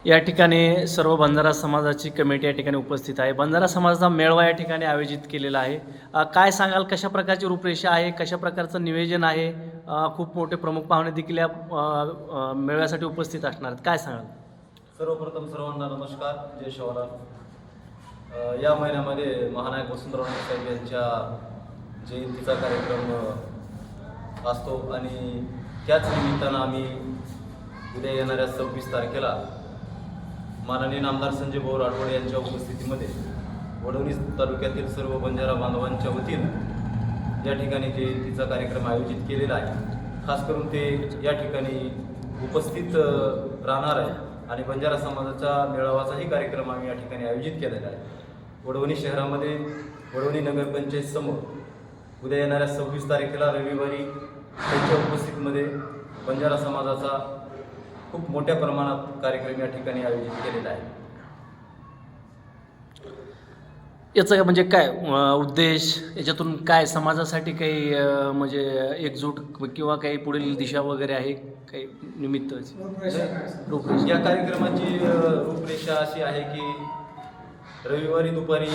या ठिकाणी सर्व बंजारा समाजाची कमिटी या ठिकाणी उपस्थित आहे. बंजारा समाजाचा मेळावा या ठिकाणी आयोजित केलेला आहे. काय सांगाल, कशा प्रकारची रूपरेषा आहे, कशा प्रकारचं नियोजन आहे? खूप मोठे प्रमुख पाहुणे देखील या मेळाव्यासाठी उपस्थित असणार आहेत. काय सांगाल? सर्वप्रथम सर्वांना नमस्कार, जय शिवराय. या महिन्यामध्ये महानायक वसंतराव नाईक साहेब यांच्या जयंतीचा कार्यक्रम असतो आणि त्याच निमित्तानं आम्ही उद्या येणाऱ्या 26 तारखेला माननीय आमदार संजय भाऊ राठोड यांच्या उपस्थितीमध्ये वडवणी तालुक्यातील सर्व बंजारा बांधवांच्या वतीनं या ठिकाणी जयंतीचा कार्यक्रम आयोजित केलेला आहे. खास करून ते या ठिकाणी उपस्थित राहणार आहे आणि बंजारा समाजाचा मेळावाचाही कार्यक्रम आम्ही या ठिकाणी आयोजित केलेला आहे. वडवणी शहरामध्ये वडवणी नगरपंचायत समोर उद्या येणाऱ्या 26 तारखेला रविवारी त्यांच्या उपस्थितीमध्ये बंजारा समाजाचा खूप मोठ्या प्रमाणात कार्यक्रम या ठिकाणी आयोजित केलेला आहे. याचं म्हणजे काय उद्देश, याच्यातून काय समाजासाठी काही म्हणजे एकजूट किंवा काही पुढील दिशा वगैरे आहे, काही निमित्त रूपरेषा या कार्यक्रमाची रूपरेषा अशी आहे की रविवारी दुपारी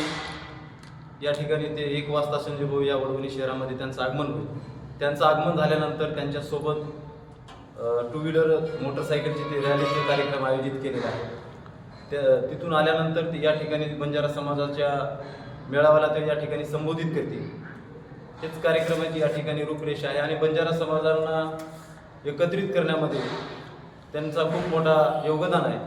या ठिकाणी ते 1 वाजता संजय भाऊ या वडवणी शहरामध्ये त्यांचं आगमन होईल. त्यांचं आगमन झाल्यानंतर त्यांच्यासोबत 2 व्हीलर मोटरसायकलची ते रॅलीचे कार्यक्रम आयोजित केलेला आहे. तिथून आल्यानंतर ते या ठिकाणी बंजारा समाजाच्या मेळाव्याला ते या ठिकाणी संबोधित करतील. हेच कार्यक्रमाची या ठिकाणी रूपरेषा आहे आणि बंजारा समाजांना एकत्रित करण्यामध्ये त्यांचा खूप मोठा योगदान आहे.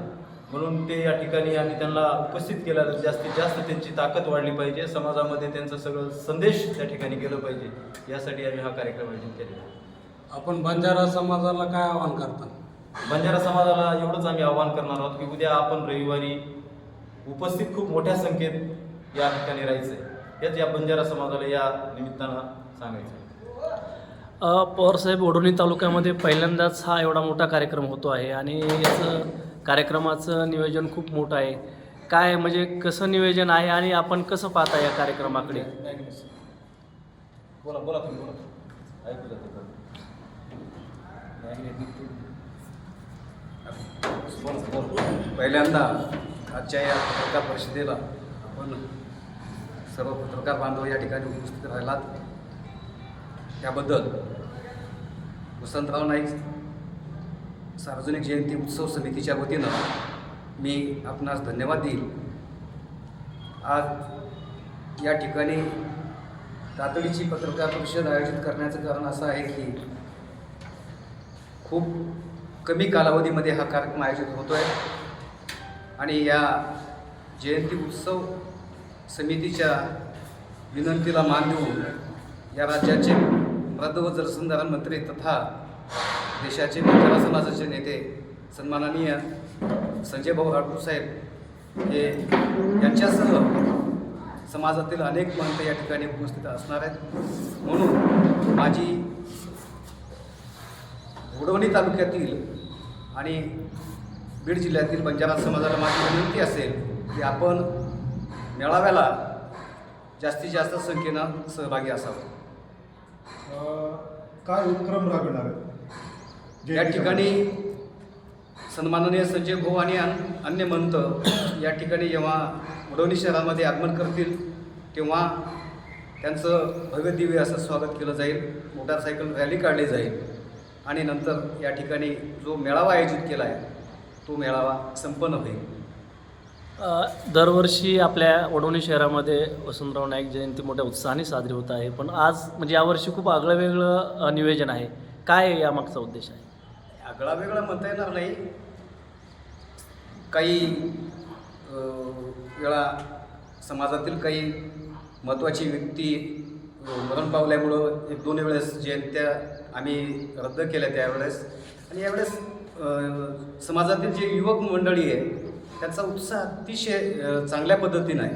म्हणून ते या ठिकाणी आम्ही त्यांना उपस्थित केला तर जास्तीत जास्त त्यांची ताकद वाढली पाहिजे, समाजामध्ये त्यांचा सगळं संदेश त्या ठिकाणी गेलं पाहिजे, यासाठी आम्ही हा कार्यक्रम आयोजित केलेला आहे. आपण बंजारा समाजाला काय आवाहन करता? बंजारा समाजाला एवढंच आम्ही आवाहन करणार आहोत की उद्या आपण रविवारी उपस्थित खूप मोठ्या संख्येत या ठिकाणी राहायचं आहे. हेच या बंजारा समाजाला या निमित्तानं सांगायचं आहे. पवारसाहेब, वडवणी तालुक्यामध्ये पहिल्यांदाच हा एवढा मोठा कार्यक्रम होतो आहे आणि याचं कार्यक्रमाचं नियोजन खूप मोठं आहे. काय म्हणजे कसं नियोजन आहे आणि आपण कसं पाहता या कार्यक्रमाकडे? बोला बोला तुम्ही बोला, ऐकू जाते. पहिल्यांदा आजच्या या पत्रकार परिषदेला आपण सर्व पत्रकार बांधव या ठिकाणी उपस्थित राहिलात त्याबद्दल वसंतराव नाईक सार्वजनिक जयंती उत्सव समितीच्या वतीनं मी आपणास धन्यवाद देईल. आज या ठिकाणी तातडीची पत्रकार परिषद आयोजित करण्याचं कारण असं आहे की खूप कमी कालावधीमध्ये हा कार्यक्रम आयोजित होतो आहे आणि या जयंती उत्सव समितीच्या विनंतीला मान देऊन या राज्याचे मृद व जलसंधारण मंत्री तथा देशाचे बंजारा समाजाचे नेते सन्माननीय संजय भाऊ राठोड साहेब हे यांच्यासह समाजातील अनेक मंत्र या ठिकाणी उपस्थित असणार आहेत. म्हणून माझी वडवणी तालुक्यातील आणि बीड जिल्ह्यातील बंजारा समाजाला माझी विनंती असेल की आपण मेळाव्याला जास्तीत जास्त संख्येनं सहभागी असावं. काय उपक्रम राबविणार आहेत? या ठिकाणी सन्माननीय संजय भाऊ आणि अन्य मंत या ठिकाणी जेव्हा वडवणी शहरामध्ये आगमन करतील तेव्हा त्यांचं भव्य दिव्य असं स्वागत केलं जाईल, मोटारसायकल रॅली काढली जाईल आणि नंतर या ठिकाणी जो मेळावा आयोजित केला आहे तो मेळावा संपन्न होईल. दरवर्षी आपल्या वडवणी शहरामध्ये वसंतराव नाईक जयंती मोठ्या उत्साहाने साजरी होत आहे, पण आज म्हणजे यावर्षी खूप आगळं वेगळं नियोजन आहे. काय यामागचा उद्देश आहे? आगळा वेगळा म्हणता येणार नाही. काही वेळा समाजातील काही महत्त्वाची व्यक्ती मरण पावल्यामुळं 1-2 वेळेस जयंत्या आम्ही रद्द केल्या त्यावेळेस, आणि यावेळेस समाजातील जे युवक मंडळी आहे त्यांचा उत्साह अतिशय चांगल्या पद्धतीनं आहे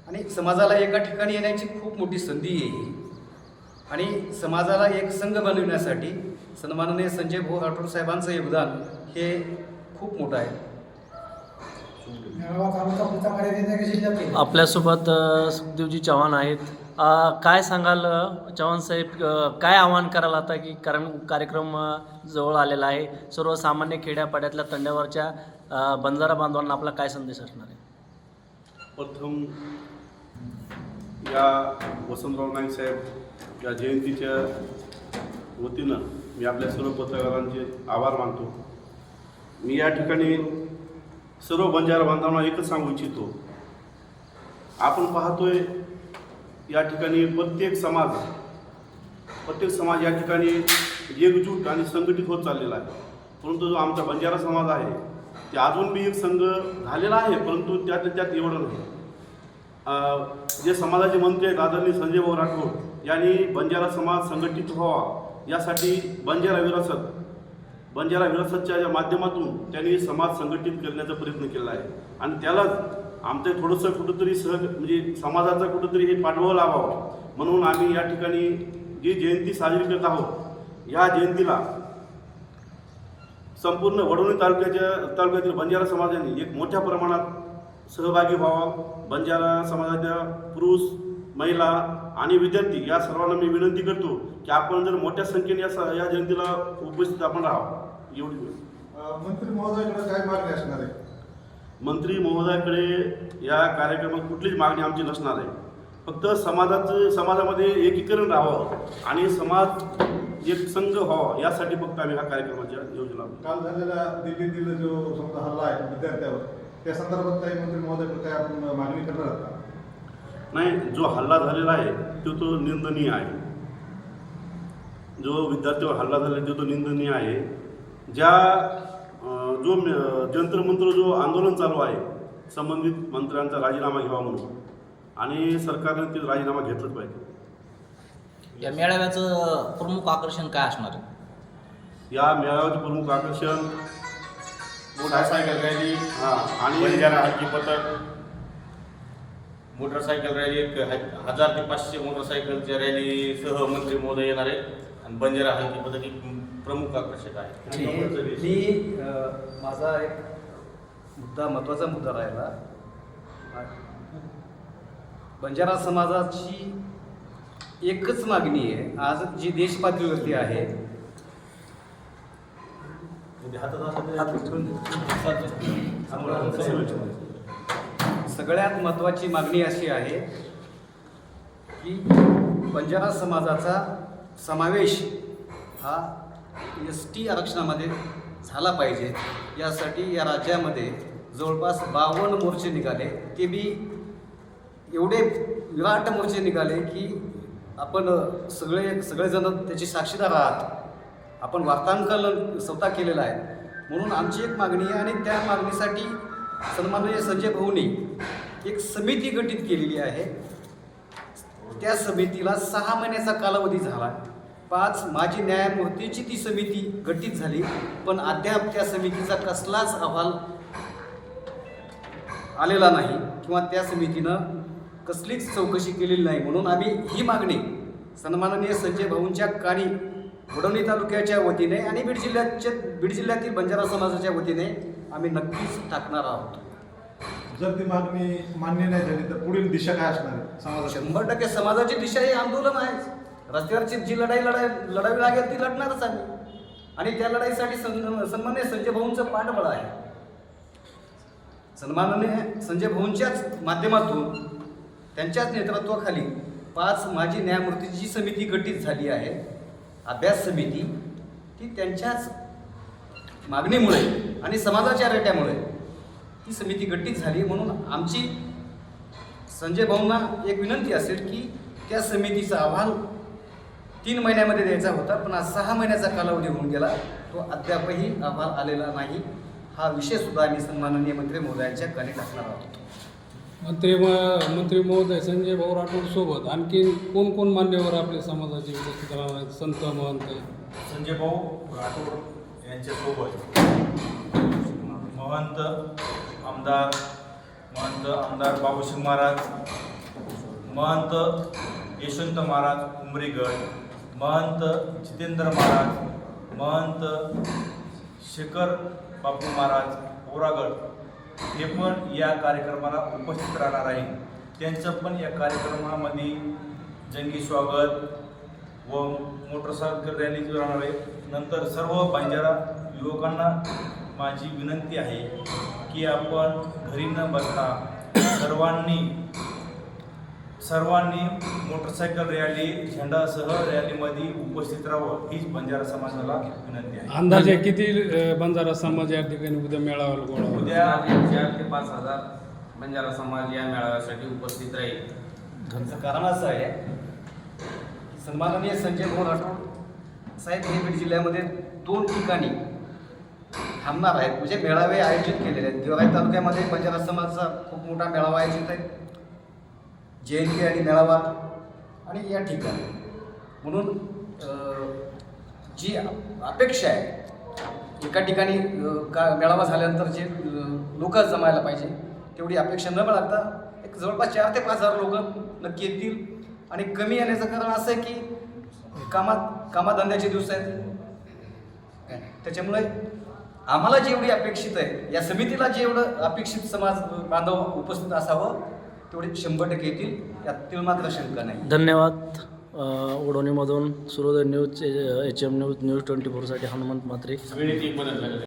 आणि समाजाला एका ठिकाणी येण्याची खूप मोठी संधी आहे आणि समाजाला एक संघ बनविण्यासाठी सन्माननीय संजय भाऊ राठोड साहेबांचं योगदान हे खूप मोठं आहे. आपल्यासोबत सुखदेवजी चव्हाण आहेत. काय सांगाल चव्हाण साहेब, काय आवाहन कराल आता की कारण कार्यक्रम जवळ आलेला आहे, सर्वसामान्य खेड्यापाड्यातल्या तंड्यावरच्या बंजारा बांधवांना आपला काय संदेश असणार आहे? प्रथम या वसंतराव नाईक साहेब या जयंतीच्या वतीनं मी आपल्या सर्व पत्रकारांचे आभार मानतो. मी या ठिकाणी सर्व बंजारा बांधवांना एकच सांगू इच्छितो, आपण पाहतोय या ठिकाणी प्रत्येक समाज या ठिकाणी एकजूट आणि संघटित होत चाललेला आहे. परंतु जो आमचा बंजारा समाज आहे ते अजून बी एक संघ झालेला आहे, परंतु त्यात एवढं नाही. जे समाजाचे मंत्री आहेत आदरणीय संजय भाऊ राठोड यांनी बंजारा समाज संघटित व्हावा यासाठी बंजारा विरासतच्या माध्यमातून त्यांनी समाज संघटित करण्याचा प्रयत्न केला आहे. आणि त्यालाच आमचं थोडंसं कुठंतरी म्हणजे समाजाचा कुठंतरी हे पाठबळ लावावं म्हणून आम्ही या ठिकाणी जी जयंती साजरी करत आहोत, या जयंतीला संपूर्ण वडवणी तालुक्यातील बंजारा समाजाने एक मोठ्या प्रमाणात सहभागी व्हावा. बंजारा समाजाच्या पुरुष, महिला आणि विद्यार्थी या सर्वांना मी विनंती करतो की आपण जर मोठ्या संख्येने या जयंतीला उपस्थित आपण राहावं. एवढी मंत्री महोदयाकडे काय मागणी असणार आहे? मंत्री महोदयाकडे या कार्यक्रमात कुठलीच मागणी आमची नसणार आहे. फक्त समाजामध्ये एकीकरण राहावं आणि समाज एक संघ व्हावा यासाठी फक्त आम्ही ह्या कार्यक्रमाच्या योजना. काल झालेला दिल्लीतील जो समजा हल्ला आहे विद्यार्थ्यावर, त्या संदर्भात काही मंत्री महोदयाकडे काय आपण मागणी करणार आहात का? नाही, जो हल्ला झालेला आहे तो निंदनीय आहे. जो विद्यार्थ्यावर हल्ला झाला तो निंदनीय आहे. जो जंत्रमंत्र जो आंदोलन चालू आहे संबंधित मंत्र्यांचा राजीनामा घ्यावा म्हणून, आणि सरकारने ते राजीनामा घेतलाच पाहिजे. या मेळाव्याचं प्रमुख आकर्षण काय असणार आहे? या मेळाव्याचे प्रमुख आकर्षण मोटरसायकल रॅली आणि बंजारा हलकी पथक, मोटरसायकल रॅली 1000 ते 500 मोटरसायकलच्या रॅलीसह मंत्री महोदय येणार आहेत आणि बंजारा हलकी पथक एक प्रमुख आकर्षक आहे. मी माझा एक महत्त्वाचा मुद्दा राहिला. बंजारा समाजाची एकच मागणी आहे आज जी देश पातळीवरती आहे. सगळ्यात महत्त्वाची मागणी अशी आहे की बंजारा समाजाचा समावेश हा ST आरक्षणामध्ये झाला पाहिजे. यासाठी या राज्यामध्ये जवळपास 52 मोर्चे निघाले. ते बी एवढे विराट मोर्चे निघाले की आपण सगळेजण त्याची साक्षीदार आहात. आपण वार्तांकन स्वतः केलेलं आहे. म्हणून आमची एक मागणी आहे आणि त्या मागणीसाठी सन्माननीय संजय भाऊंनी एक समिती गठीत केलेली आहे. त्या समितीला 6 महिन्याचा कालावधी झाला. 5 माजी न्यायमूर्तीची ती समिती गठीत झाली, पण अद्याप त्या समितीचा कसलाच अहवाल आलेला नाही किंवा त्या समितीनं कसलीच चौकशी केलेली नाही. म्हणून आम्ही ही मागणी सन्माननीय संजय भाऊंच्या कानी वडवणी तालुक्याच्या वतीने आणि बीड जिल्ह्यातील बंजारा समाजाच्या वतीने आम्ही नक्कीच टाकणार आहोत. जर ती मागणी मान्य नाही झाली तर पुढील दिशा काय असणार आहे समाजाची? 100% समाजाची दिशा ही आंदोलन आहे. रस्त्यावरची जी लढावी लागेल ती लढणारच आम्ही. आणि त्या लढाईसाठी सन्माननीय संजय भाऊंचं पाठबळ आहे. सन्माननीय संजय भाऊंच्याच माध्यमातून त्यांच्याच नेतृत्वाखाली 5 माजी न्यायमूर्तीची जी समिती गठीत झाली आहे, अभ्यास समिती, ती त्यांच्याच मागणीमुळे आणि समाजाच्या रेट्यामुळे ती समिती गठीत झाली. म्हणून आमची संजय भाऊंना एक विनंती असेल की त्या समितीचा अहवाल 3 महिन्यामध्ये द्यायचा होता, पण आज 6 महिन्याचा कालावधी होऊन गेला. तो अद्यापही अहवाल आलेला नाही. हा विषयसुद्धा आम्ही सन्माननीय मंत्री महोदयांच्या कानी टाकणार आहोत. मंत्री महोदय संजय भाऊ राठोड सोबत आणखी कोण मान्यवर आपल्या समाजाचे उपस्थित राहणार आहेत? संत महंत संजय भाऊ राठोड यांच्यासोबत महंत आमदार बाबूसिंग महाराज, महंत यशवंत महाराज उमरीगड, महंत जितेंद्र महाराज, महंत शेखर बापू महाराज ओरागड हे पण या कार्यक्रमाला उपस्थित राहणार आहे. त्यांचं पण या कार्यक्रमामध्ये जंगी स्वागत व मोटरसायकल रॅली राहणार आहे. नंतर सर्व बंजारा युवकांना माझी विनंती आहे की आपण घरी न बसता सर्वांनी मोटरसायकल रॅली झेंडासह रॅलीमध्ये उपस्थित राहावं हीच बंजारा समाजाला विनंती आहे. अंदाजे किती बंजारा समाज या ठिकाणी उद्या मेळाव्याला गोळा होईल? उद्या 4 ते 5,000 बंजारा समाज या मेळाव्यासाठी उपस्थित राहील. त्याचं कारण असं आहे की सन्माननीय संजय भाऊ राठोड साहेब हे बीड जिल्ह्यामध्ये 2 ठिकाणी थांबणार आहेत, म्हणजे मेळावे आयोजित केलेले आहेत. गेवराई तालुक्यामध्ये बंजारा समाजाचा खूप मोठा मेळावा आयोजित आहे, जयंती आणि मेळावा, आणि या ठिकाणी म्हणून जी अपेक्षा आहे एका ठिकाणी मेळावा झाल्यानंतर जे लोक जमायला पाहिजे तेवढी अपेक्षा न बाळगता एक जवळपास 4 ते 5,000 लोक नक्की येतील. आणि कमी येण्याचं कारण असं आहे की कामाधंद्याचे दिवस आहेत, त्याच्यामुळे आम्हाला जेवढी अपेक्षित आहे, या समितीला जेवढं अपेक्षित समाज बांधव उपस्थित असावं तेवढे 100% येतील, यात तिळमात्र शंका नाही. धन्यवाद. उडवणीमधून Suryoday news, HM news, News 24साठी हनुमंत म्हात्रे.